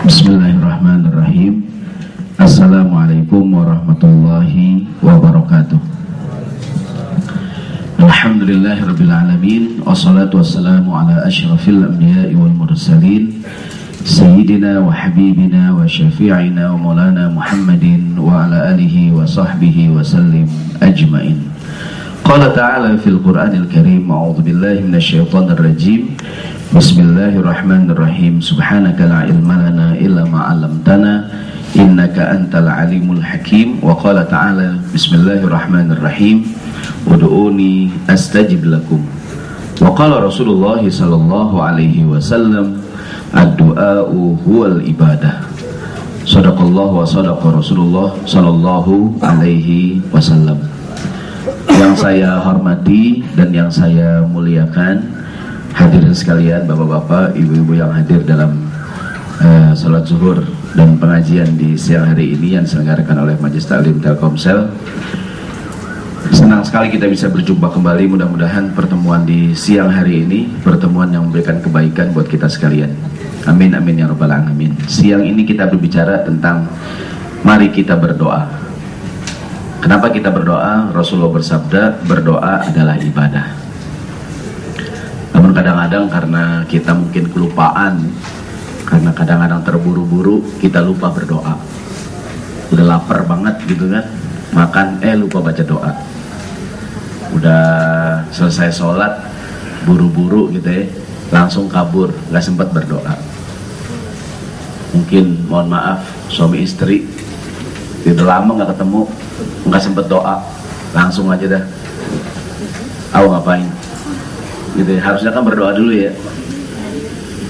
Bismillahirrahmanirrahim. Assalamualaikum warahmatullahi wabarakatuh. Alhamdulillahirabbil alamin, wassalatu wassalamu ala asyrafil anbiya'i wal mursalin, sayyidina wa habibina wa syafi'ina wa maulana Muhammadin wa ala alihi wa sahbihi wa sallim ajmain. Qala ta'ala fil Qur'anil Karim, a'udzu billahi minasyaitonir rajim. Bismillahirrahmanirrahim. Subhanaka la ilma lana illa ma 'allamtana innaka antal alimul hakim. Wa qala ta'ala bismillahirrahmanirrahim, ud'uni astajib lakum. Wa qala Rasulullah sallallahu alaihi wasallam, ad-du'a'u huwal ibadah. Shadaqallahu wa shadaqa Rasulullah sallallahu alaihi wasallam. Yang saya hormati dan yang saya muliakan, hadirin sekalian, bapak-bapak, ibu-ibu yang hadir dalam salat zuhur dan pengajian di siang hari ini yang diselenggarakan oleh Majelis Taklim Telkomsel. Senang sekali kita bisa berjumpa kembali. Mudah-mudahan pertemuan di siang hari ini pertemuan yang memberikan kebaikan buat kita sekalian. Amin amin ya rabbal alamin. Siang ini kita berbicara tentang mari kita berdoa. Kenapa kita berdoa? Rasulullah bersabda, berdoa adalah ibadah. Namun kadang-kadang karena kita mungkin kelupaan, karena kadang-kadang terburu-buru, kita lupa berdoa. Udah lapar banget gitu kan, makan lupa baca doa. Udah selesai sholat, buru-buru gitu ya, langsung kabur, gak sempat berdoa. Mungkin mohon maaf, suami istri udah lama gak ketemu, gak sempat doa, langsung aja dah, ngapain gitu ya. Harusnya kan berdoa dulu ya.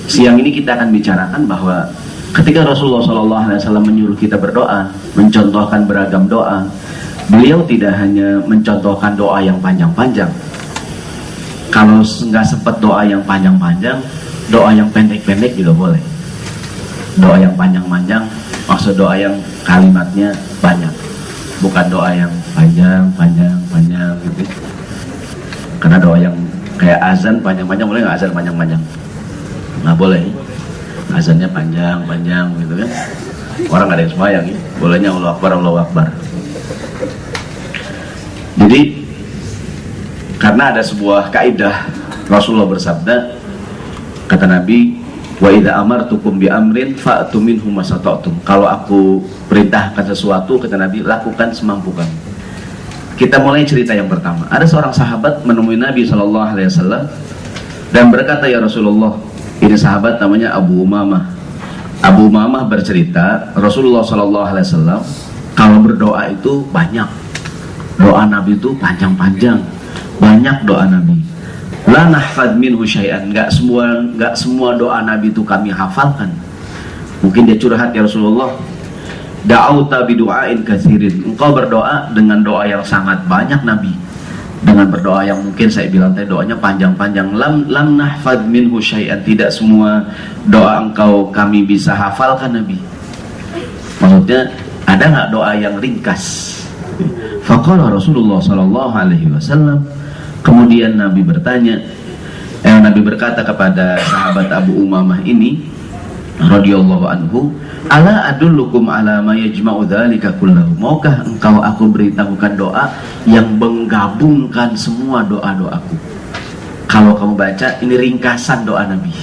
Siang ini kita akan bicarakan bahwa ketika Rasulullah SAW menyuruh kita berdoa, mencontohkan beragam doa, beliau tidak hanya mencontohkan doa yang panjang-panjang. Kalau nggak sempat doa yang panjang-panjang, doa yang pendek-pendek juga boleh. Doa yang panjang-panjang, maksud doa yang kalimatnya banyak, bukan doa yang panjang gitu. Karena doa yang kayak azan panjang-panjang boleh nggak? Azan panjang-panjang nggak boleh. Azannya panjang-panjang gitu kan, orang nggak ada yang sembahyang ya. Bolehnya Allahu Akbar, Allahu Akbar. Jadi karena ada sebuah kaidah, Rasulullah bersabda, kata Nabi, wa idza amartukum bi amrin fa'tu minhu masata'tum. Kalau aku perintahkan sesuatu, kata Nabi, lakukan semampu kamu. Kita mulai cerita yang pertama. Ada seorang sahabat menemui Nabi SAW dan berkata, ya Rasulullah, ini sahabat namanya Abu Umamah. Abu Umamah bercerita, Rasulullah SAW kalau berdoa itu banyak. Doa Nabi itu panjang-panjang, banyak doa Nabi. La nahfad minhu syai'an. Gak semua doa Nabi itu kami hafalkan. Mungkin dia curhat, ya Rasulullah, da'auta bidu'ain katsirin. Engkau berdoa dengan doa yang sangat banyak Nabi, dengan berdoa yang mungkin saya bilang tadi doanya panjang-panjang. Lam nahfad minhu syai'an. Tidak semua doa engkau kami bisa hafalkan Nabi. Maksudnya ada nggak doa yang ringkas? Faqala Rasulullah sallallahu alaihi wasallam. Kemudian Nabi bertanya, Nabi berkata kepada sahabat Abu Umamah ini radhiyallahu anhu, ala adullukum ala ma yajma'u dzalika kullahu. Maukah engkau aku beritahukan doa yang menggabungkan semua doa-doaku? Kalau kamu baca, ini ringkasan doa Nabi.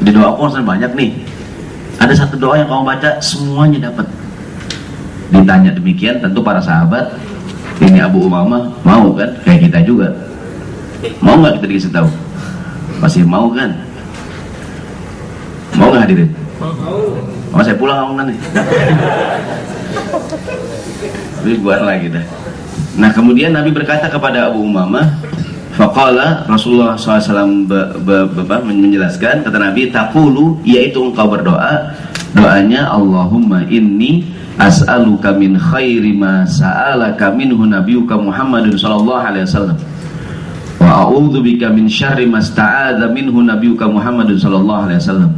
Di doa Quran banyak nih. Ada satu doa yang kamu baca semuanya dapat. Ditanya demikian, tentu para sahabat ini Abu Umamah mau kan, kayak kita juga. Mau nggak kita dikasih tahu? Masih mau kan? Mau nggak hadirin? Mau. Saya pulang omongan nih. Ini buat lagi dah. Nah kemudian Nabi berkata kepada Abu Umamah, faqala, Rasulullah SAW menjelaskan, kata Nabi, taqulu, yaitu engkau berdoa, doanya Allahumma inni as'aluka min khairi ma sa'alaka minhu nabiyuka Muhammadun sallallahu alaihi wasallam wa a'udzubika min syarri ma sta'adza minhu nabiyuka Muhammadun sallallahu alaihi wasallam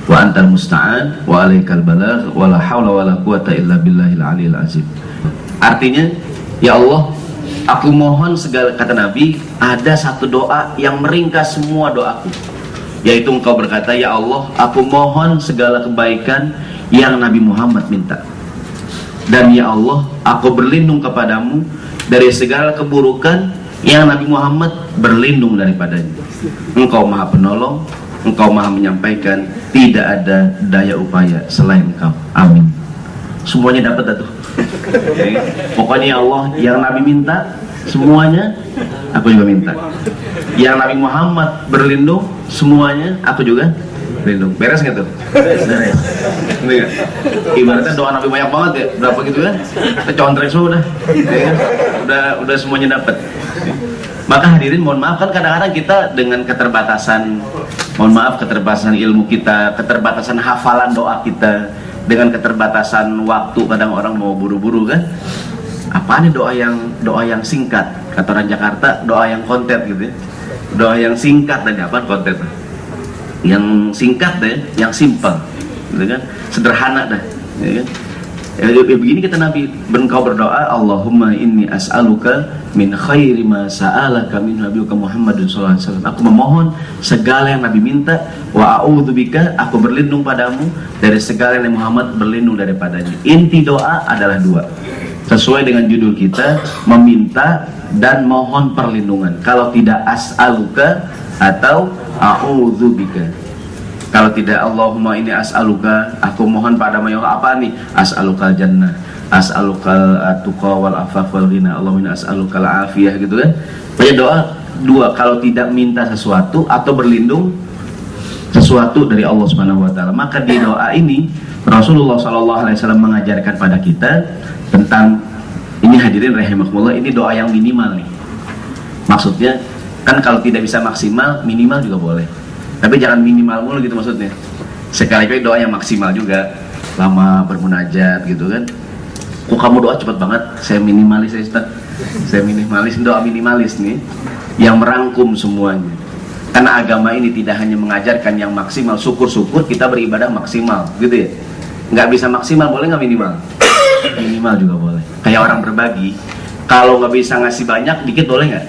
wa antal musta'an wa alaikal balagh wa la haula wa la quwata illa billahil aliyil azim. Artinya, ya Allah, aku mohon segala, kata Nabi, ada satu doa yang meringkas semua doaku. yaitu engkau berkata, ya Allah, aku mohon segala kebaikan yang Nabi Muhammad minta, dan ya Allah, aku berlindung kepadamu dari segala keburukan yang Nabi Muhammad berlindung daripadanya. Engkau maha penolong, engkau maha menyampaikan, tidak ada daya upaya selain engkau. Amin. Semuanya dapat tuh. Pokoknya ya Allah, yang Nabi minta semuanya aku juga minta. Yang Nabi Muhammad berlindung semuanya aku juga berlindung. Beres nggak tuh? Beres. Ibaratnya doa Nabi banyak banget ya, berapa gitu kan? Kita contrek sudah, ya kan? Udah semuanya dapat. Maka hadirin, mohon maaf, kan kadang-kadang kita dengan keterbatasan, mohon maaf, keterbatasan ilmu kita, keterbatasan hafalan doa kita, dengan keterbatasan waktu, kadang orang mau buru-buru kan. Apa nih doa yang singkat? Kata orang Jakarta, doa yang konten gitu ya. Doa yang singkat dan apa konten? Yang singkat deh, yang simpel, gitu kan? Sederhana dah, ya kan? Begini kata Nabi, engkau berdoa, Allahumma inni as'aluka min khairi ma sa'alaka min nabiyuka Muhammadun sallallahu alaihi wasallam. Aku memohon segala yang Nabi minta, wa a'udzubika, aku berlindung padamu dari segala yang Muhammad berlindung daripadanya. Inti doa adalah dua, sesuai dengan judul kita, meminta dan mohon perlindungan. Kalau tidak as'aluka atau a'udzubika. Kalau tidak Allahumma ini as'aluka, aku mohon padamu ya Allah, apa nih? As'alukal jannah, as'alukal tuqa wal afaf wal ghina, Allahumma as'alukal afiyah, gitu kan. Banyak doa dua, kalau tidak minta sesuatu atau berlindung sesuatu dari Allah Subhanahu wa taala. Maka di doa ini Rasulullah sallallahu alaihi wasallam mengajarkan pada kita tentang ini, hadirin rahimakumullah, ini doa yang minimal nih. Maksudnya kan kalau tidak bisa maksimal, minimal juga boleh. Tapi jangan minimal mulu gitu maksudnya. Sekali-kali doa yang maksimal juga, lama bermunajat gitu kan. Kok kamu doa cepat banget? Saya minimalis ya Ustaz. Saya minimalis, doa minimalis nih, yang merangkum semuanya. Karena agama ini tidak hanya mengajarkan yang maksimal, syukur-syukur kita beribadah maksimal gitu ya. Nggak bisa maksimal, boleh nggak minimal? Minimal juga boleh. Kayak orang berbagi, kalau nggak bisa ngasih banyak, dikit boleh nggak?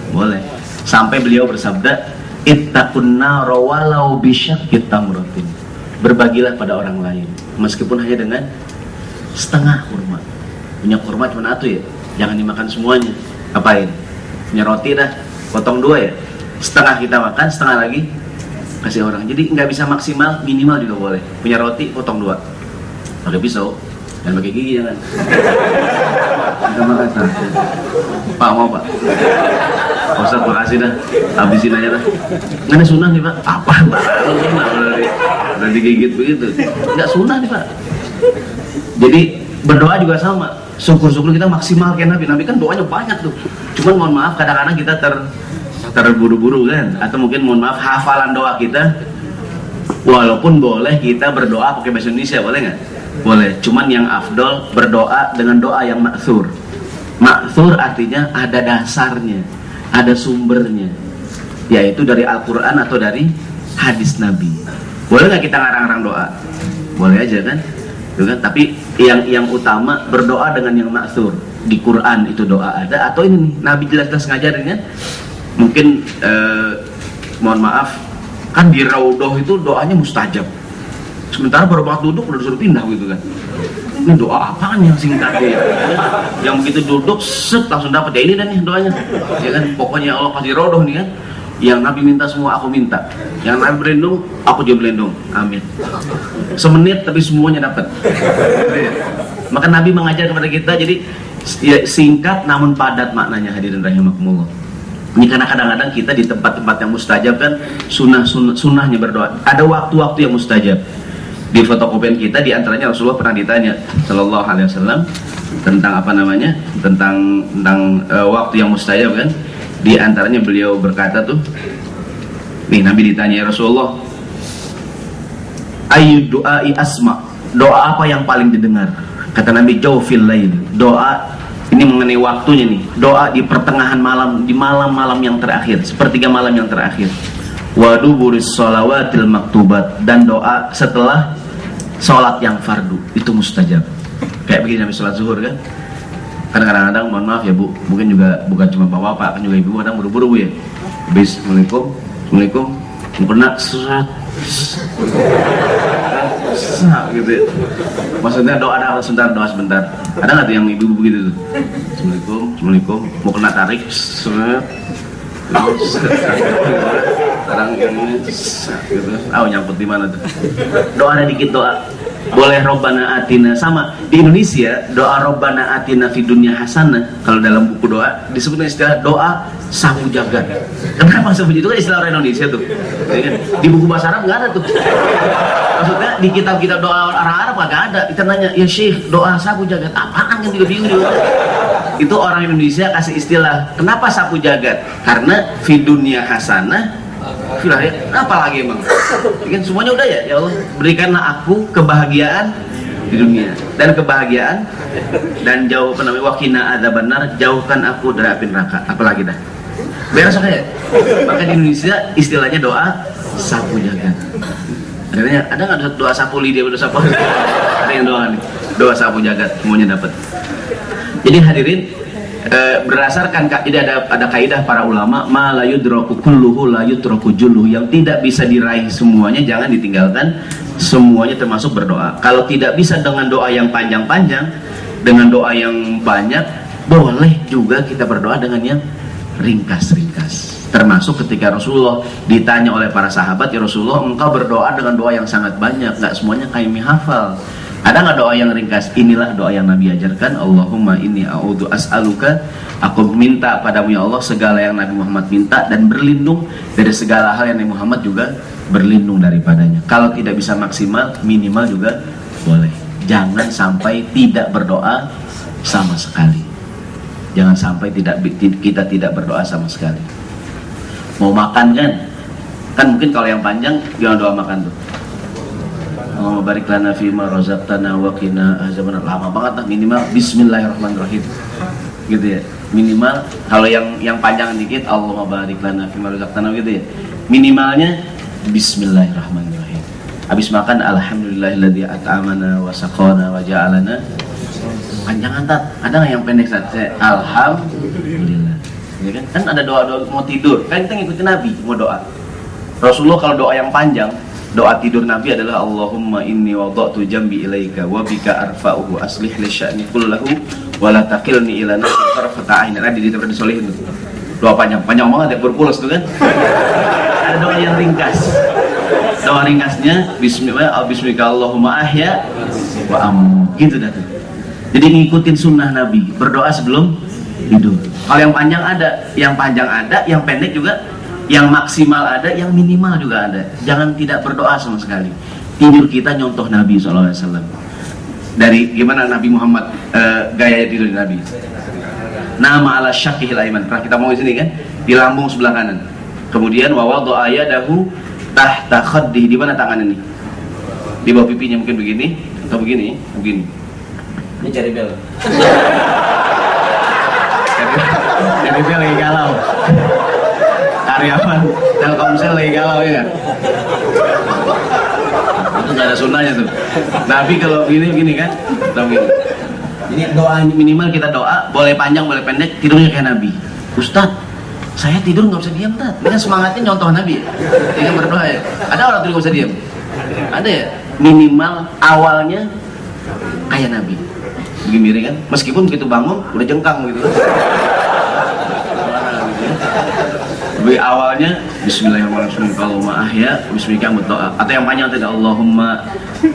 Boleh. Sampai beliau bersabda, ittaqun nara walau bisyaqqit tamratin. Berbagilah pada orang lain meskipun hanya dengan setengah kurma. Punya kurma cuma satu ya, jangan dimakan semuanya. Apain? Punya roti dah, potong dua ya, setengah kita makan, setengah lagi kasih orang. Jadi nggak bisa maksimal, minimal juga boleh. Punya roti, potong dua, pakai pisau dan pakai gigi jangan. Kita makan satu. Pak mau Pak? Ustaz makasih dah, habisin aja dah. Nggak sunnah nih Pak. Apa Pak? Sunnah udah digigit begitu. Nggak sunnah nih Pak. Jadi berdoa juga sama. Syukur-syukur kita maksimal kayak Nabi. Nabi kan doanya banyak tuh. Cuman mohon maaf kadang-kadang kita terburu-buru kan. Atau mungkin mohon maaf hafalan doa kita, walaupun boleh kita berdoa pakai bahasa Indonesia, boleh nggak? Boleh. Cuman yang afdol berdoa dengan doa yang ma'thur. Ma'thur artinya ada dasarnya, ada sumbernya, yaitu dari Al-Quran atau dari hadis Nabi. Boleh nggak kita ngarang-ngarang doa? Boleh aja kan? Tuh kan? Tapi yang utama berdoa dengan yang ma'thur. Di Quran itu doa ada, atau ini nih, Nabi jelas-jelas ngajarin kan? Mungkin mohon maaf, kan di Raudhah itu doanya mustajab. Sementara baru banget duduk udah disuruh pindah gitu kan. Ini doa apaan yang singkat ya? Yang begitu duduk set langsung dapat, ya ini dan nih doanya, ya kan? Pokoknya Allah pasti Raudhah nih kan. Yang Nabi minta semua aku minta, yang Nabi berlindung aku juga berlindung, amin. Semenit tapi semuanya dapat. Maka Nabi mengajar kepada kita, jadi ya, singkat namun padat maknanya, hadirin rahimakumullah. Ini karena kadang-kadang kita di tempat-tempat yang mustajab kan, sunnahnya berdoa. Ada waktu-waktu yang mustajab. Di fotokopian kita diantaranya Rasulullah pernah ditanya Sallallahu Alaihi Wasallam tentang apa namanya, tentang waktu yang mustajab kan. Di antaranya beliau berkata tuh, nih Nabi ditanya, ya Rasulullah, ayu doai asma, doa apa yang paling didengar? Kata Nabi, jawfil lail, doa ini mengenai waktunya nih, doa di pertengahan malam, di malam-malam yang terakhir, sepertiga malam yang terakhir. Waduburis sholawatil maktubat, dan doa setelah sholat yang fardu, itu mustajab. Kayak begini Nabi sholat zuhur kan. Kadang-kadang mohon maaf ya Bu, mungkin juga bukan cuma bapak-bapak, kan juga ibu kadang buru-buru Bu ya. Habis Assalamualaikum, Assalamualaikum, mukena serat gitu. Maksudnya doa sebentar. Ada nggak tuh yang ibu-ibu begitu tuh? Assalamualaikum, mau kena tarik, serat. Sekarang ini, gitu. Nyangkut di mana tuh? Doa ada dikit doa. Boleh Robbana atina, sama di Indonesia doa Robbana atina fid dunya hasanah. Kalau dalam buku doa disebutnya istilah doa sapu jagat. Kenapa sapu itu kan istilah orang Indonesia tuh? Di buku bahasa Arab nggak ada tuh. Maksudnya di kitab-kitab doa orang Arab nggak ada. Kita nanya, ya Syekh doa sapu jagat apaan kan juga bingung juga. Itu orang Indonesia kasih istilah. Kenapa sapu jagat? Karena fid dunya hasanah. Apa lagi emang? Kan semuanya udah ya Allah berikanlah aku kebahagiaan di dunia dan kebahagiaan dan jauh wakina adzabannar, jauhkan aku dari api neraka. Apalagi dah beres ya. Maka di Indonesia istilahnya doa sapu jagat. Ada nggak doa sapu lidah, doa sapu? Ada yang doa nih, doa sapu jagat, semuanya dapat. Jadi hadirin, berdasarkan jadi ada kaidah para ulama, ma la yudraku kulluhu la yutraku julluhu, yang tidak bisa diraih semuanya jangan ditinggalkan semuanya, termasuk berdoa. Kalau tidak bisa dengan doa yang panjang-panjang, dengan doa yang banyak, boleh juga kita berdoa dengan yang ringkas-ringkas. Termasuk ketika Rasulullah ditanya oleh para sahabat, ya Rasulullah engkau berdoa dengan doa yang sangat banyak, nggak semuanya kami hafal. Ada nggak doa yang ringkas? Inilah doa yang Nabi ajarkan. Allahumma inni a'udzu as'aluka, aku minta padamu ya Allah segala yang Nabi Muhammad minta, dan berlindung dari segala hal yang Nabi Muhammad juga berlindung daripadanya. Kalau tidak bisa maksimal, minimal juga boleh. Jangan sampai tidak berdoa sama sekali. Jangan sampai kita tidak berdoa sama sekali. Mau makan kan mungkin kalau yang panjang jangan doa makan tuh. Allahumma barik lana fima razaqtana wa qina azabannar. Lama banget lah, minimal bismillahirrahmanirrahim. Gitu ya. Minimal kalau yang panjang dikit Allahumma barik lana fima razaqtana gitu ya. Minimalnya bismillahirrahmanirrahim. Habis makan alhamdulillahilladzi at'amana wa saqana wa ja'alana. Panjangan tak? Ada nggak yang pendek saja? Alhamdulillah. Ya kan? Kan ada doa-doa mau tidur. Kan kita ngikutin Nabi mau doa. Rasulullah kalau doa yang panjang, doa tidur Nabi adalah Allahumma inni wada'tu jambi ilaika wa bika arfa'uhu aslih li sya'ni kullahu wa la taqilni ila nafsi tarfata ain. Ada di kitab disolihin tuh. Doa panjang banget ya, berpulas tuh kan. Ada doa yang ringkas. Doa ringkasnya bismika Allahumma ahya wa gitu dah tuh. Jadi ngikutin sunnah Nabi, berdoa sebelum tidur. Kalau yang panjang ada, yang pendek juga, yang maksimal ada, yang minimal juga ada. Jangan tidak berdoa sama sekali. Tidur kita nyontoh Nabi SAW. Dari gimana Nabi Muhammad gaya tidur Nabi? Nama ala syakihil aiman. Pernah kita mau di sini kan? Di lambung sebelah kanan. Kemudian wawadhu ayadahu tahta khaddih. Di mana tangan ini? Di bawah pipinya mungkin begini atau begini. Ini cari bel. Cari bel lagi galau. Karyawan Telkomsel lagi galau ya. Itu nggak ada sunnahnya tuh. Nabi kalau gini kan, begini. Jadi doa minimal kita doa, boleh panjang boleh pendek, tidurnya kayak Nabi. Ustadz, saya tidur nggak usah diam Tat. Ini kan semangatnya nyontoh Nabi ya. Dia kan berdoa ya. Ada orang tidur nggak usah diam? Ada ya. Minimal awalnya kayak Nabi. Begini miring kan, meskipun begitu bangun udah jengkang gitu. Lebih awalnya bismillahirrahmanirrahim Allahumma ahya bismika mutdoa, atau yang panjang tadi Allahumma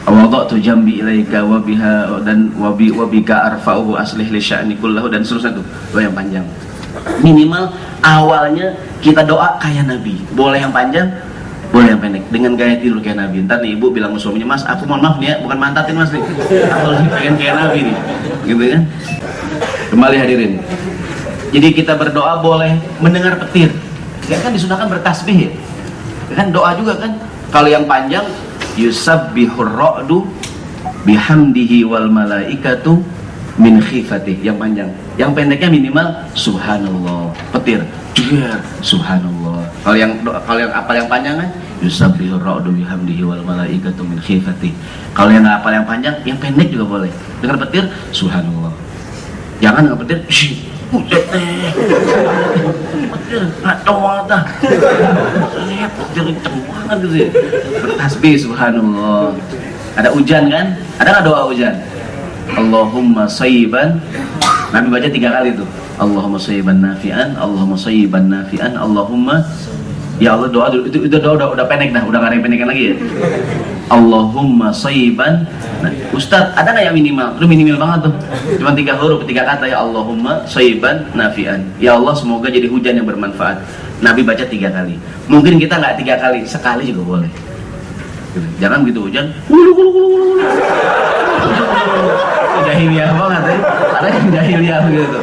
wada'tu jambi ilaika wa biha dan wa bika arfa'uhu aslih li sya'ni kullahu, dan seterusnya tuh doa yang panjang. Minimal awalnya kita doa kayak Nabi, boleh yang panjang boleh yang pendek, dengan gaya tidur kayak Nabi. Ntar nih ibu bilang ke suaminya, mas aku mohon maaf nih ya, bukan mantatin mas nih, aku lebih pengen kayak Nabi nih, gitu kan. Kembali hadirin, jadi kita berdoa boleh mendengar petir ya kan, disunahkan bertasbih ya kan, doa juga kan. Kalau yang panjang yusabbihur ra'du bihamdihi wal malaikatu min khifatih, yang panjang. Yang pendeknya minimal subhanallah, petir subhanallah. Kalau yang apa yang panjang kan yusabbihur ra'du bihamdihi wal malaikatu min khifatih. Kalau yang apa yang panjang, yang pendek juga boleh. Dengar petir subhanallah. Jangan dengar petir Buset teh. Kacau banget dah. Saya petir kenceng banget gitu ya. Bertasbih subhanallah. Ada hujan kan? Ada nggak doa hujan? Allahumma sayyiban. Nabi baca 3 kali tuh. Allahumma sayyiban nafi'an, Allahumma sayyiban nafi'an, Allahumma. Ya Allah, doa itu doa udah pendek dah, udah gak ada yang pendekan lagi ya. Allahumma sayyiban. Nah, Ustaz, ada nggak yang minimal? Itu minimal banget tuh. Cuma 3 huruf, 3 kata ya Allahumma sayyiban nafi'an. Ya Allah, semoga jadi hujan yang bermanfaat. Nabi baca 3 kali. Mungkin kita nggak 3 kali, sekali juga boleh. Jangan begitu hujan. Jahiliyah banget ya. Ada yang jahiliyah gitu.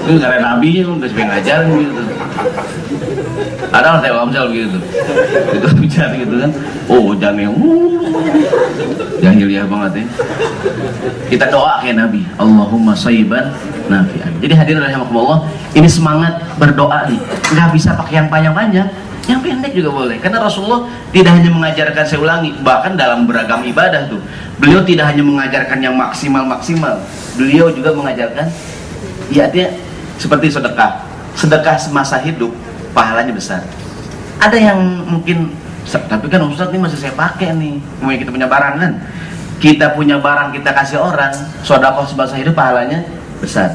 Itu nggak ada nabinya, udah sebagai ngajarin gitu. Ada orang saya Amsal begitu. Itu bicara gitu kan. Oh, jangan yang jahiliyah banget ya. Kita doa kayak Nabi. Allahumma sayyiban nafi'an. Jadi hadirin rahimakumullah, ini semangat berdoa nih. Nggak bisa pakai yang panjang-panjang. Yang pendek juga boleh. Karena Rasulullah tidak hanya mengajarkan, saya ulangi, bahkan dalam beragam ibadah tuh, beliau tidak hanya mengajarkan yang maksimal-maksimal. Beliau juga mengajarkan, ya artinya seperti sedekah. Sedekah semasa hidup, pahalanya besar. Ada yang mungkin, tapi kan Ustaz ini masih saya pakai nih. Kita punya barang kan, kita punya barang kita kasih orang, sedekah semasa hidup pahalanya besar.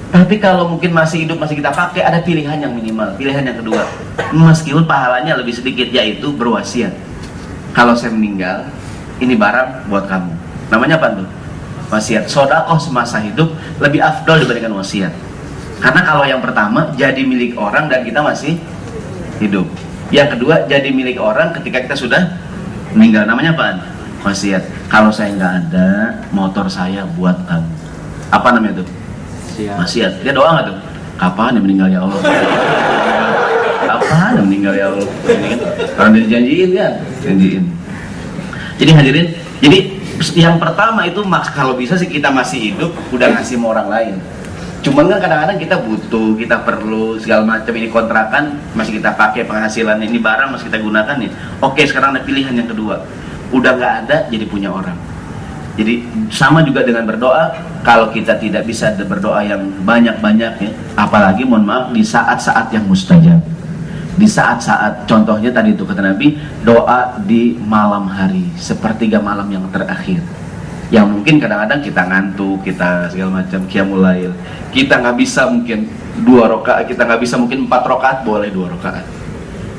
Tapi kalau mungkin masih hidup, masih kita pakai, ada pilihan yang minimal. Pilihan yang kedua, meskipun pahalanya lebih sedikit, yaitu berwasiat. Kalau saya meninggal, ini barang buat kamu. Namanya apa tuh? Wasiat. Sedekah semasa hidup lebih afdol dibandingkan wasiat. Karena kalau yang pertama jadi milik orang dan kita masih hidup. Yang kedua jadi milik orang ketika kita sudah meninggal. Namanya apa? Wasiat. Kalau saya nggak ada, motor saya buat kamu. Apa namanya tuh? Wasiat. Dia doa nggak tuh? Kapan dia meninggal ya Allah? Kapan dia meninggal ya Allah? Ini kan karena dia dijanjiin kan? Janjiin. Jadi hadirin, jadi yang pertama itu kalau bisa sih kita masih hidup udah ngasih sama orang lain. Cuman kan kadang-kadang kita butuh, kita perlu segala macam, ini kontrakan masih kita pakai penghasilan, ini barang masih kita gunakan nih. Oke, sekarang ada pilihan yang kedua. Udah nggak ada, jadi punya orang. Jadi sama juga dengan berdoa, kalau kita tidak bisa berdoa yang banyak-banyak ya, apalagi mohon maaf di saat-saat yang mustajab. Di saat-saat, contohnya tadi itu kata Nabi, doa di malam hari, sepertiga malam yang terakhir. Yang mungkin kadang-kadang kita ngantuk, kita segala macam, qiyamul lail. Kita nggak bisa mungkin 2 rakaat, kita nggak bisa mungkin 4 rakaat, boleh 2 rakaat.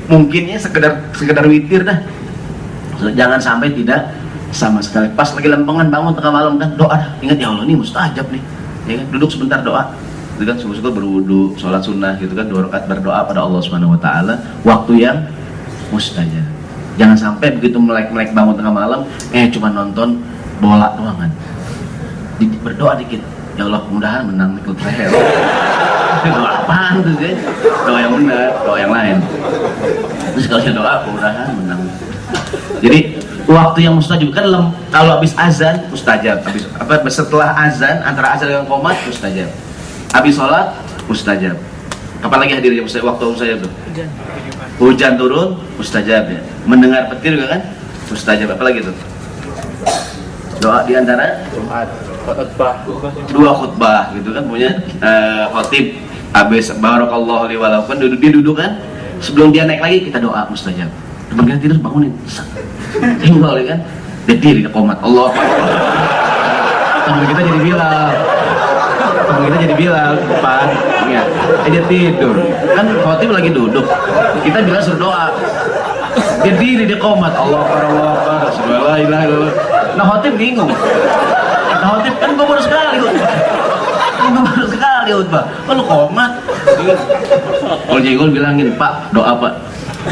Mungkinnya sekedar witir dah. Jangan sampai tidak sama sekali. Pas lagi lempengan bangun tengah malam kan doa, ingat ya Allah ini mustajab nih, ya kan? Duduk sebentar doa, itu kan suka-suka berwudu, sholat sunnah gitu kan, 2 rakaat berdoa pada Allah Subhanahu Wa Taala, waktu yang mustajab. Jangan sampai begitu melek-melek bangun tengah malam, cuma nonton bola doang kan. Berdoa dikit, ya Allah mudah-mudahan menang ikut saya. Doa apaan tuh sih? Doa yang benar, doa yang lain. Terus kalau saya doa mudah-mudahan menang. Jadi waktu yang mustajab kan kalau habis azan mustajab, habis setelah azan, antara azan dengan qomat mustajab, habis sholat mustajab. Apalagi hadir waktu mustajab tuh? Hujan turun mustajab ya. Mendengar petir juga kan mustajab. Apalagi tuh? Doa di antara khutbah, 2 khutbah gitu kan, punya khotib habis barakallahu li wa lakum, dia duduk kan, sebelum dia naik lagi kita doa mustajab. Teman kita tidur bangunin, tinggal ya kan, dia diri ke qomat, Allah Akbar. Teman kita jadi Bilal, depan, ya, dia tidur, kan khotib lagi duduk, kita bilang suruh doa, dia diri di qomat, Allah Akbar, Allah Akbar, la ilaha illallah. Nah khotib bingung, nah khotib kan gue baru sekali khutbah, lu qomat. Kalau jengol bilangin, Pak doa Pak.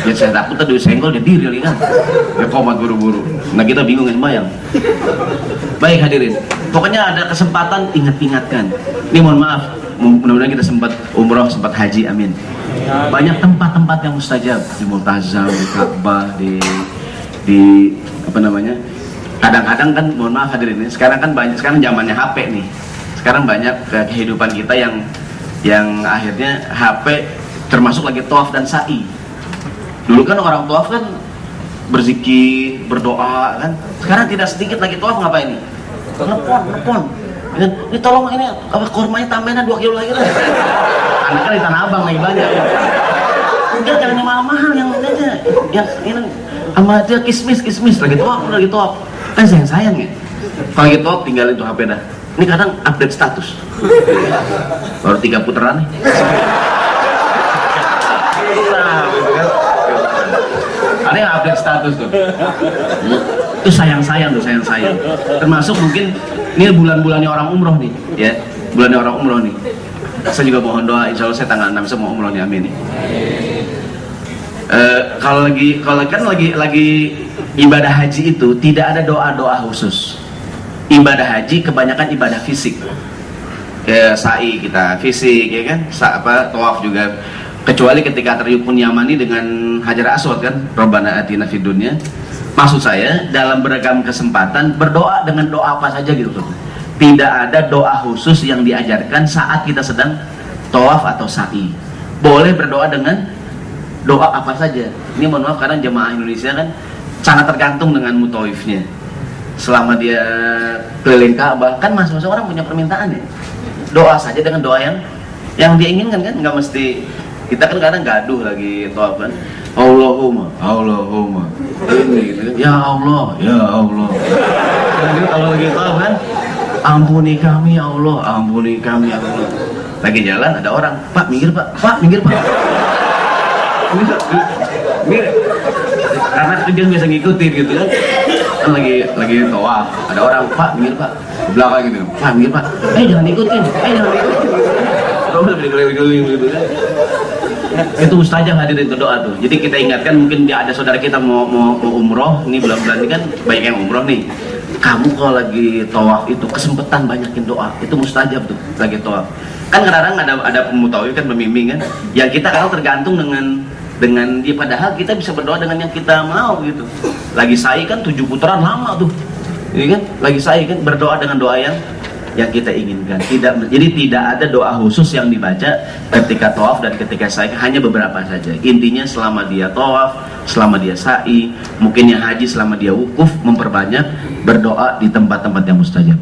Ya saya takut tadi senggol dia diri lagi kan, ya komat buru-buru. Nah kita bingung sembahyang. Baik hadirin, pokoknya ada kesempatan ingat-ingatkan. Ini mohon maaf, mudah-mudahan kita sempat umroh, sempat haji, amin. Banyak tempat-tempat yang mustajab, di Multazam, di Ka'bah, di apa namanya. Kadang-kadang kan mohon maaf hadirin, sekarang kan banyak, sekarang zamannya HP nih. Sekarang banyak kehidupan kita yang akhirnya HP termasuk lagi tawaf dan sa'i. Dulu kan orang tawaf kan berzikir, berdoa kan. Sekarang tidak sedikit lagi tawaf ngapain nih? Nelpon. Ini tolong ini apa kurmanya tambahin 2 kilo lagi lah. Karena kan di Tanah Abang lagi banyak. Enggak, jangan yang mahal-mahal, yang aja, yang ini sama dia kismis lagi top. Kan sayang ya. Kalau lagi top tinggalin tuh HP dah. Ini kadang update status. Baru 3 putaran nih. Ada yang update status tuh. Itu sayang. Termasuk mungkin ini bulan-bulannya orang umroh nih, ya. Bulannya orang umroh nih. Saya juga mohon doa, insya Allah saya tanggal 6 saya mau umroh nih, amin nih. Kalau lagi ibadah haji itu tidak ada doa khusus. Ibadah haji kebanyakan ibadah fisik. Sa'i kita fisik, ya kan? Tawaf juga. Kecuali ketika terjun Yamani dengan Hajar Aswad kan, Rabbana atina fid dunya. Maksud saya dalam beragam kesempatan berdoa dengan doa apa saja gitu. Tidak ada doa khusus yang diajarkan saat kita sedang tawaf atau sa'i. Boleh berdoa dengan doa apa saja. Ini mohon maaf karena jemaah Indonesia kan sangat tergantung dengan mutawifnya. Selama dia keliling Ka'bah kan masing-masing orang punya permintaan ya. Doa saja dengan doa yang dia inginkan kan, nggak mesti. Kita kan kadang gaduh lagi tawaf kan. Allahumma ini gitu. Ya Allah kan kalau lagi tawaf kan, ampuni kami ya Allah. Lagi jalan ada orang, Pak minggir Pak. Ini karena dia biasa ngikutin gitu kan lagi tawaf ada orang, Pak minggir Pak, ke belakang gitu, Pak minggir Pak, jangan ikutin terus dikeliling gitu kan. Itu mustajab hadirin itu doa tuh. Jadi kita ingatkan, mungkin dia ada saudara kita mau umroh ini bulan-bulan ini kan banyak yang umroh nih. Kamu kalau lagi tawaf itu kesempatan banyakin doa, itu mustajab tuh lagi tawaf. Kan kadang-kadang ada pemutawif kan pembimbing kan, yang kita kadang tergantung dengan dia, padahal kita bisa berdoa dengan yang kita mau gitu. Lagi sa'i kan 7 putaran lama tuh, ini kan lagi sa'i kan berdoa dengan doa yang kita inginkan. Jadi tidak ada doa khusus yang dibaca ketika tawaf dan ketika sa'i, hanya beberapa saja. Intinya selama dia tawaf, selama dia sa'i, mungkin yang haji selama dia wukuf, memperbanyak berdoa di tempat-tempat yang mustajab.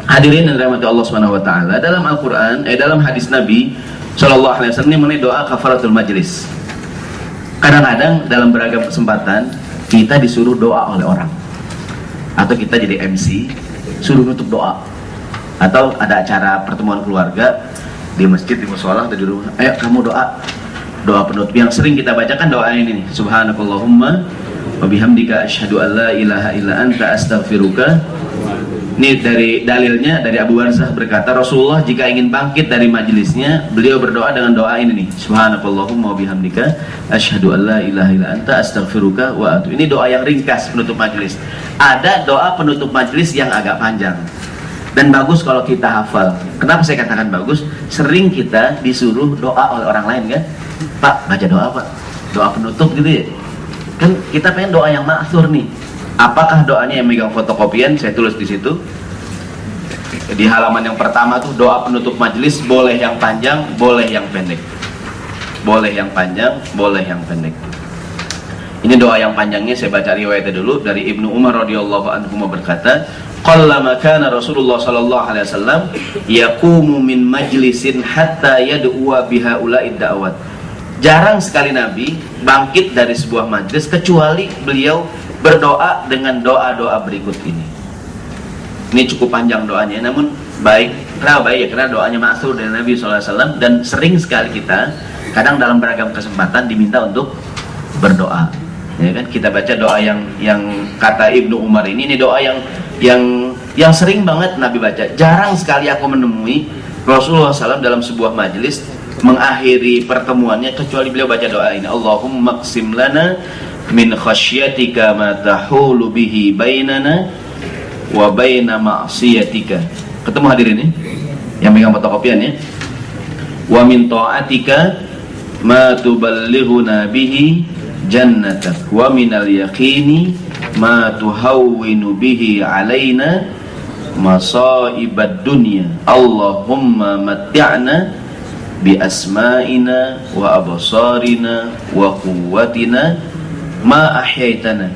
Hadirin yang dirahmati Allah Subhanahu wa taala, dalam Al-Qur'an dalam hadis Nabi sallallahu alaihi wasallam ini mengenai doa kafaratul majlis. Kadang-kadang dalam beragam kesempatan kita disuruh doa oleh orang, atau kita jadi MC suruh nutup doa, atau ada acara pertemuan keluarga di masjid, di mushola atau di rumah, ayo kamu doa penutup. Yang sering kita bacakan doa ini nih, subhanakallahumma wa bihamdika asyhadu an la ilaha illa anta astaghfiruka. Ini dari dalilnya dari Abu Barzah berkata, Rasulullah jika ingin bangkit dari majelisnya, beliau berdoa dengan doa ini nih, subhanakallahumma wa bihamdika asyhadu an la ilaha illa anta astaghfiruka wa atubu. Ini doa yang ringkas penutup majelis. Ada doa penutup majelis yang agak panjang dan bagus kalau kita hafal. Kenapa saya katakan bagus? Sering kita disuruh doa oleh orang lain kan, Pak baca doa Pak, doa penutup gitu ya. Kan kita pengen doa yang ma'thur nih. Apakah doanya yang megang fotokopian? Saya tulis di situ di halaman yang pertama tuh, doa penutup majelis boleh yang panjang, boleh yang pendek. Boleh yang panjang, boleh yang pendek. Ini doa yang panjangnya saya baca riwayatnya dulu dari Ibnu Umar radhiyallahu anhu berkata, qallama kana Rasulullah sallallahu alaihi wasallam yaqumu min majlisin hatta yad'uwa biha ula'id da'awat. Jarang sekali Nabi bangkit dari sebuah majlis kecuali beliau berdoa dengan doa-doa berikut ini. Ini cukup panjang doanya, namun baik. Kenapa baik? Ya karena doanya ma'thur dari Nabi SAW, dan sering sekali kita kadang dalam beragam kesempatan diminta untuk berdoa. Ya kan, kita baca doa yang kata Ibnu Umar ini doa yang sering banget Nabi baca. Jarang sekali aku menemui Rasulullah SAW dalam sebuah majelis mengakhiri pertemuannya kecuali beliau baca doa ini, Allahumma qsim lana min khasyatika ma tahulu bihi bainana wa baina ma'siyatika. Ketemu hadirin ini yang megang fotokopian ya. Wa min ta'atika ma tuballighuna bihi jannatak wa minal yaqini ma tuhawwinu bihi alaina masaibad dunya. Allahumma matti'na bi asma'ina wa absarina wa quwwatina ma ahyaitana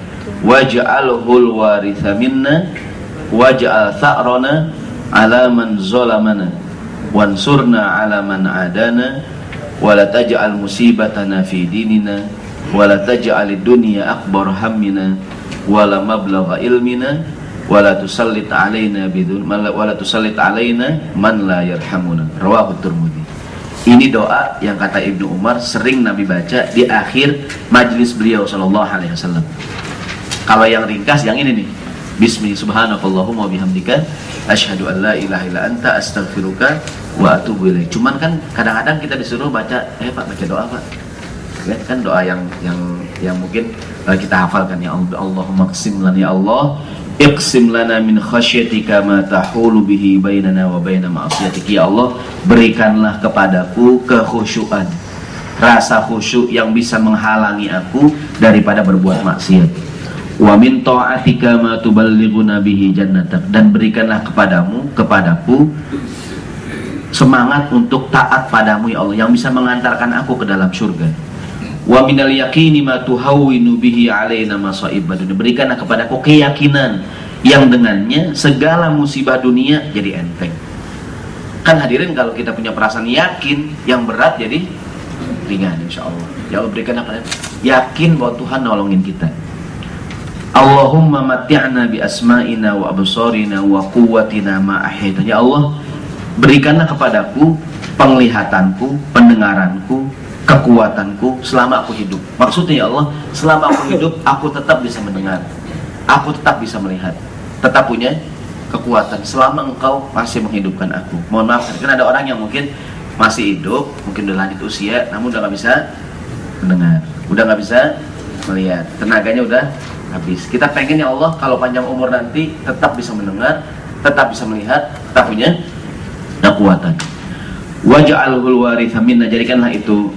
waj'alhul waritha minna waj'al tha'rana ala man zalamana wansurna ala man adana wa la taj'al musibatana fi dinina wa la taj'alid dunya akbar hammina wa la mablagha ilmina wa la tusallit alaina man la yarhamuna. Rawahu Tirmidzi. Ini doa yang kata Ibnu Umar sering Nabi baca di akhir majlis beliau sallallahu alaihi wasallam. Kalau yang ringkas yang ini nih. Bismi subhanakallahumma bihamdika asyhadu an la ilaha illa anta astaghfiruka wa atubu ilaik. Cuman kan kadang-kadang kita disuruh baca Pak baca doa Pak. Ya, kan doa yang mungkin kita hafalkan ya Allahumma qsim lana ya Allah iqsim lana min khasyatika ma tahulu bihi bainana wa baina ma'asiyatik. Ya Allah, berikanlah kepadaku kekhusyuan, rasa khusyuk yang bisa menghalangi aku daripada berbuat maksiat. Wa min ta'atika ma tuballighuna bihi jannatak, dan berikanlah kepadaku semangat untuk taat padamu ya Allah yang bisa mengantarkan aku ke dalam surga. Wa minal yaqini ma tuhawwinu bihi alaina masaib dunya, berikanlah kepadaku keyakinan yang dengannya segala musibah dunia jadi enteng. Kan hadirin, kalau kita punya perasaan yakin, yang berat jadi ringan insyaallah. Ya Allah, berikanlah kepadaku yakin bahwa Tuhan nolongin kita. Allahumma mati'na bi asma'ina wa absarina wa quwwatina ma ahyaitana. Ya Allah, berikanlah kepadaku penglihatanku, pendengaranku, kekuatanku selama aku hidup. Maksudnya ya Allah, selama aku hidup aku tetap bisa mendengar, aku tetap bisa melihat, tetap punya kekuatan selama engkau masih menghidupkan aku. Mohon maaf, kan ada orang yang mungkin masih hidup, mungkin udah lanjut usia, namun udah gak bisa mendengar, udah gak bisa melihat, tenaganya udah habis. Kita pengen ya Allah kalau panjang umur nanti tetap bisa mendengar, tetap bisa melihat, tetap punya kekuatan. Waj'alhul waritha minna, jadikanlah itu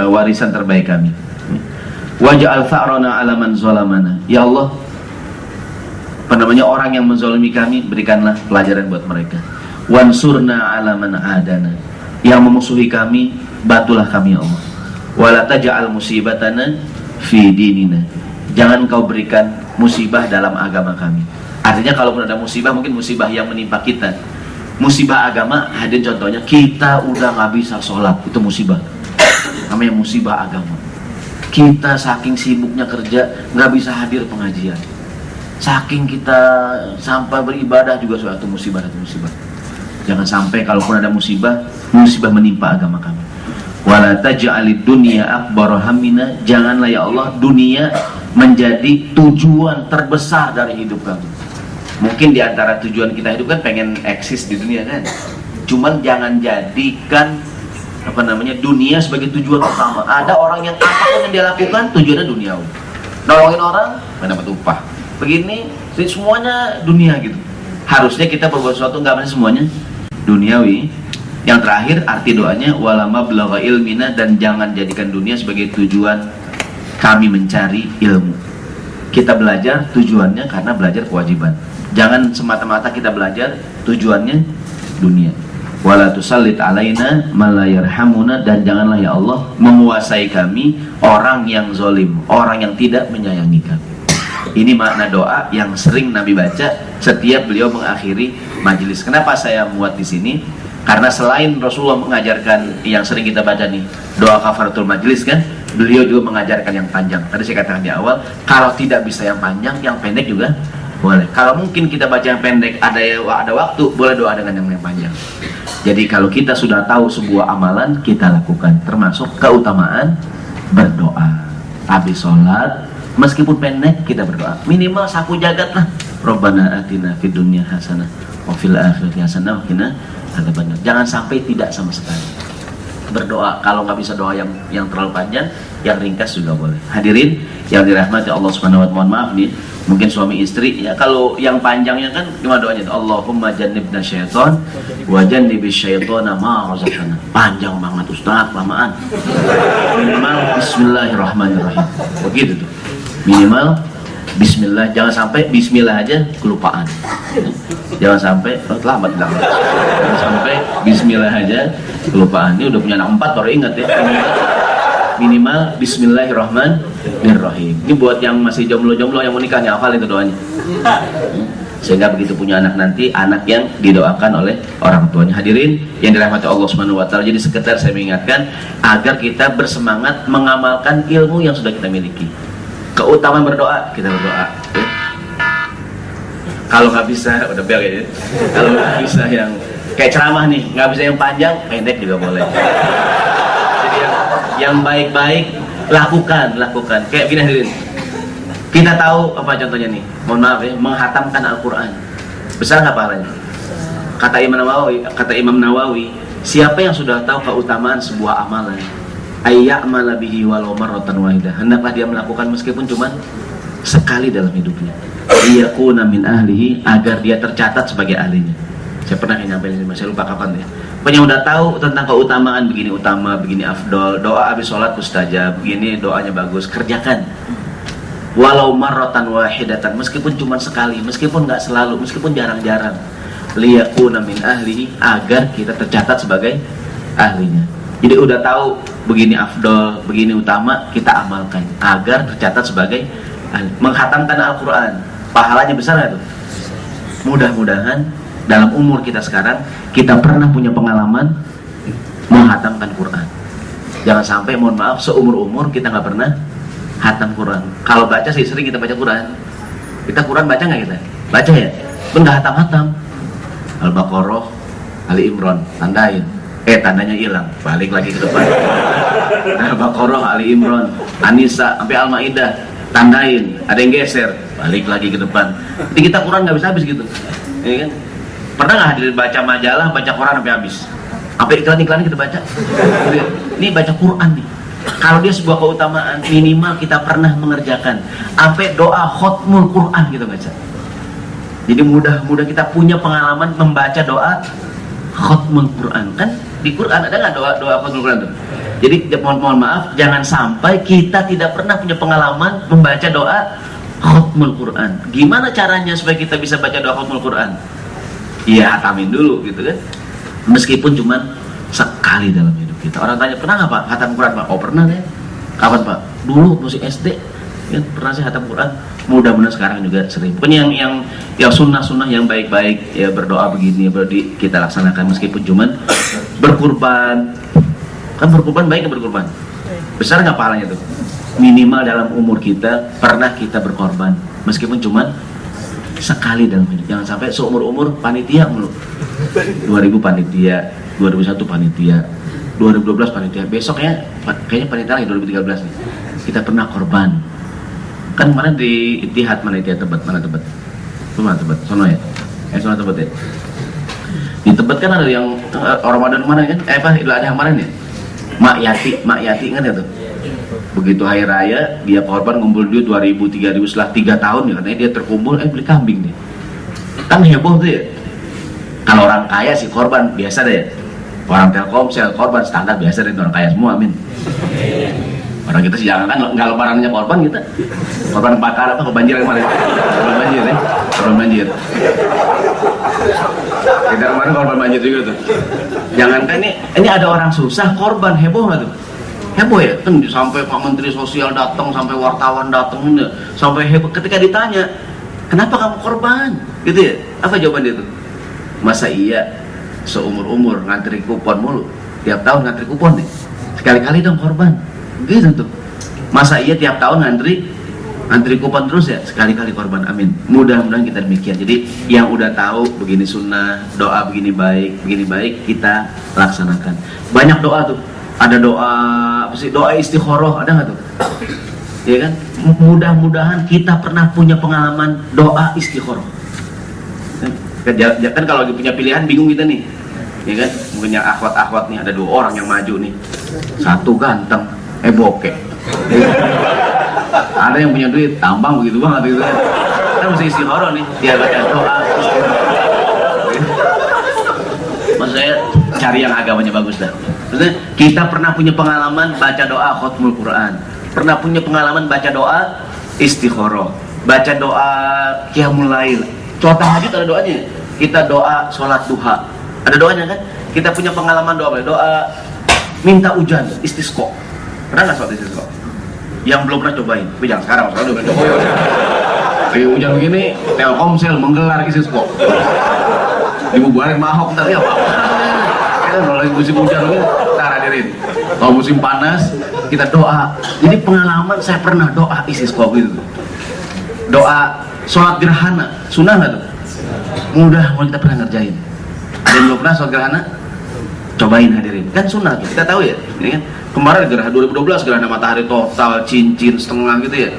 warisan terbaik kami. Waj'al fa'rana 'ala man zalamana. Ya Allah, orang yang menzalimi kami, berikanlah pelajaran buat mereka. Wansurna 'ala man adana, yang memusuhi kami, bantulah kami ya Allah. Wala taj'al musibatana fi dinina, jangan kau berikan musibah dalam agama kami. Artinya kalaupun ada musibah, mungkin musibah yang menimpa kita, musibah agama, hadir contohnya kita udah gak bisa sholat, itu musibah, namanya musibah agama. Kita saking sibuknya kerja gak bisa hadir pengajian, saking kita sampai beribadah juga suatu musibah, Jangan sampai kalaupun ada musibah menimpa agama kami. Wala taj'alid dunya akbar hammina, janganlah ya Allah dunia menjadi tujuan terbesar dari hidup kami. Mungkin diantara tujuan kita hidup kan pengen eksis di dunia kan, cuman jangan jadikan dunia sebagai tujuan utama. Ada orang yang apapun yang dia lakukan tujuannya duniawi, nolongin orang mendapat upah, begini semuanya dunia gitu. Harusnya kita berbuat sesuatu nggak semuanya duniawi. Yang terakhir arti doanya walama belagha ilmina, dan jangan jadikan dunia sebagai tujuan kami mencari ilmu. Kita belajar tujuannya karena belajar kewajiban. Jangan semata-mata kita belajar tujuannya dunia. Wala tusallit alaina man la yarhamuna, dan janganlah ya Allah menguasai kami orang yang zalim, orang yang tidak menyayangi kami. Ini makna doa yang sering Nabi baca setiap beliau mengakhiri majelis. Kenapa saya muat di sini? Karena selain Rasulullah mengajarkan yang sering kita baca nih, doa kafaratul majelis kan, beliau juga mengajarkan yang panjang. Tadi saya katakan di awal, kalau tidak bisa yang panjang, yang pendek juga boleh. Kalau mungkin kita baca yang pendek, ada waktu, boleh doa dengan yang panjang. Jadi kalau kita sudah tahu sebuah amalan, kita lakukan, termasuk keutamaan berdoa. Habis sholat, meskipun pendek, kita berdoa. Minimal sapu jagat lah. Rabbana atina fid dunya hasanah wa fil akhirati hasanah wa qina adzabannar. Jangan sampai tidak sama sekali berdoa. Kalau nggak bisa doa yang terlalu panjang, yang ringkas juga boleh. Hadirin yang dirahmati Allah Subhanahu wa ta'ala, mohon maaf nih, mungkin suami istri ya, kalau yang panjangnya kan gimana doanya? Allahumma jannibna syaitan wa jannibis syaitana ma razaqtana. Panjang banget Ustaz, lamaan. Minimal bismillahirrahmanirrahim. Begitu tuh. Minimal bismillah, jangan sampai bismillah aja kelupaan. Jangan sampai lambat. Jangan sampai bismillah aja kelupaan. Ini udah punya anak 4 baru ingat ya. Minimal bismillahirrahmanirrahim. Ini buat yang masih jomblo-jomblo yang mau nikah, hafal itu doanya. sehingga begitu punya anak nanti, anak yang didoakan oleh orang tuanya. Hadirin yang dirahmati Allah Subhanahu wa taala, jadi sekedar saya mengingatkan agar kita bersemangat mengamalkan ilmu yang sudah kita miliki. Keutamaan berdoa, kita berdoa ya. Kalau nggak bisa, udah bel ya. Kalau nggak bisa yang kayak ceramah nih, nggak bisa yang panjang, pendek juga boleh. Jadi yang baik-baik lakukan. Kayak gini hadirin. Kita tahu apa contohnya nih, mohon maaf ya, menghatamkan Al-Quran besar nggak pahalanya? Kata Imam Nawawi, siapa yang sudah tahu keutamaan sebuah amalan, ayya'mala bihi walau marratan wahidah, hendaklah dia melakukan meskipun cuma sekali dalam hidupnya, liyakuna min ahlihi, agar dia tercatat sebagai ahlinya. Saya pernah nyampein ini, saya lupa kapan ya. Pokoknya udah tahu tentang keutamaan, begini utama, begini afdol, doa habis sholat mustajab, begini doanya bagus, kerjakan. Walau marratan wahidatan, meskipun cuma sekali, meskipun nggak selalu, meskipun jarang-jarang, liyakuna min ahlihi, agar kita tercatat sebagai ahlinya. Jadi udah tahu begini afdol, begini utama, kita amalkan agar tercatat sebagai ahli. Menghatamkan Al-Quran, pahalanya besar nggak tuh? Mudah-mudahan dalam umur kita sekarang kita pernah punya pengalaman menghatamkan Quran. Jangan sampai, mohon maaf, seumur-umur kita nggak pernah hatam Quran. Kalau baca sih sering kita baca Quran. Kita Quran baca nggak kita? Baca ya? Pun nggak hatam-hatam. Al-Baqarah, Ali Imran, tandain. Tandanya hilang, balik lagi ke depan. Al-Baqarah, Ali Imran, An-Nisa, sampai Al-Maidah, tandain. Ada yang geser, balik lagi ke depan. Jadi kita Quran nggak bisa habis gitu. Ya kan? Pernah nggak hadir baca majalah, baca Quran sampai habis? Sampai iklan-iklan kita baca. Ini baca Quran nih. Kalau dia sebuah keutamaan, minimal kita pernah mengerjakan. Sampai doa khotmul Quran gitu baca. Jadi mudah-mudah kita punya pengalaman membaca doa khotmul Quran. Kan di Quran ada nggak doa khotmul Quran tuh? Jadi mohon maaf, jangan sampai kita tidak pernah punya pengalaman membaca doa khotmul Quran. Gimana caranya supaya kita bisa baca doa khotmul Quran? Iya, hatamin dulu gitu kan. Meskipun cuma sekali dalam hidup kita. Orang tanya, pernah nggak Pak hatam Quran Pak? Oh pernah ya. Kapan Pak? Dulu masih SD ya, pernah sih hatam Quran. Mudah-mudahan sekarang juga sering. Pokoknya yang sunnah-sunnah yang baik-baik ya, berdoa begini berarti kita laksanakan meskipun cuman berkurban. Kan berkurban baik kan berkurban? Besar nggak pahalanya tuh? Minimal dalam umur kita pernah kita berkorban meskipun cuman sekali dalam hidup. Jangan sampai seumur-umur panitia mulu. 2000 panitia, 2001 panitia, 2012 panitia. Besoknya kayaknya panitia lagi 2013 nih. Kita pernah korban. Kan kemarin di Ittihad panitia Tebet, mana Tebet? Mana Tebet? Sono ya? Sono Tebet ya? Di Tebet kan ada yang Ramadan kemarin kan? Idul Adha kemarin ya? Mak Yati ingat ya tuh? Begitu hari raya dia korban, ngumpul duit 2000, 3000 setelah 3 tahun ya, katanya dia terkumpul beli kambing nih. Kan heboh tuh ya. Kalau orang kaya sih korban biasa deh. Orang Telkomsel korban standar biasa deh, orang kaya semua, amin. Orang kita sih jangan kan nggak lebarannya korban kita. Korban bakar apa kebanjiran kemarin. Korban banjir ya. Korban banjir. Kita kemarin korban banjir juga tuh. Jangankan ini ada orang susah korban, heboh nggak tuh? Heboh ya, kan sampai Pak Menteri Sosial datang, sampai wartawan datang, sampai heboh. Ketika ditanya, kenapa kamu korban? Gitu ya, apa jawaban dia tuh? Masa iya seumur-umur ngantri kupon mulu, tiap tahun ngantri kupon nih, sekali-kali dong korban, gitu tuh. Masa iya tiap tahun ngantri kupon terus ya, sekali-kali korban, amin. Mudah-mudahan kita demikian. Jadi yang udah tahu begini sunnah, doa begini baik, kita laksanakan. Banyak doa tuh. Ada doa istikharah, ada nggak tuh? Ya kan? Mudah-mudahan kita pernah punya pengalaman doa istikharah. Kan kalau lagi punya pilihan bingung kita nih, ya kan? Mungkin yang akhwat nih ada 2 orang yang maju nih, satu ganteng, bokeh. Ada yang punya duit, tambang begitu banget gitu kan? Kita mesti istikharah nih, dia baca doa. Maksud saya cari yang agamanya bagus dah. Maksudnya kita pernah punya pengalaman baca doa khotmul Quran, pernah punya pengalaman baca doa istikharah, baca doa qiyamul lail, sholat tahajud ada doanya. Kita doa sholat duha, ada doanya kan? Kita punya pengalaman doa minta hujan, istisqa. Pernah nggak sholat istisqa? Yang belum pernah cobain, tapi jangan sekarang, soalnya udah cobain. Lagi hujan begini, Telkomsel menggelar ISIS kok. Dibubarin Mahok ntar ya Pak. Kalau lagi musim hujan begini, ntar hadirin. Kalau musim panas, kita doa. Jadi pengalaman saya pernah doa ISIS kok gitu. Doa sholat gerhana, sunnah nggak tuh? Mudah, mau kita pernah ngerjain. Ada yang belum pernah sholat gerhana? Cobain hadirin, kan sunnah kita tahu ya. Ini kan kemarin gerhana 2012 gerhana matahari total, cincin setengah gitu ya.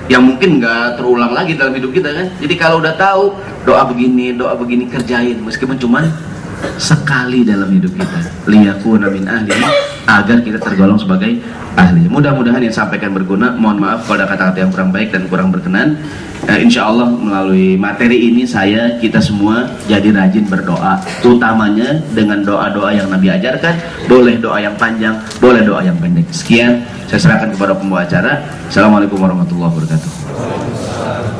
Yang mungkin nggak terulang lagi dalam hidup kita kan. Jadi kalau udah tahu doa begini kerjain, meskipun cuman sekali dalam hidup kita. Liyakuna min ahli, agar kita tergolong sebagai ahli. Mudah-mudahan yang sampaikan berguna. Mohon maaf kalau ada kata-kata yang kurang baik dan kurang berkenan. Insya Allah melalui materi ini kita semua jadi rajin berdoa, utamanya dengan doa-doa yang Nabi ajarkan. Boleh doa yang panjang, boleh doa yang pendek. Sekian, saya serahkan kepada pembawa acara. Assalamualaikum warahmatullahi wabarakatuh.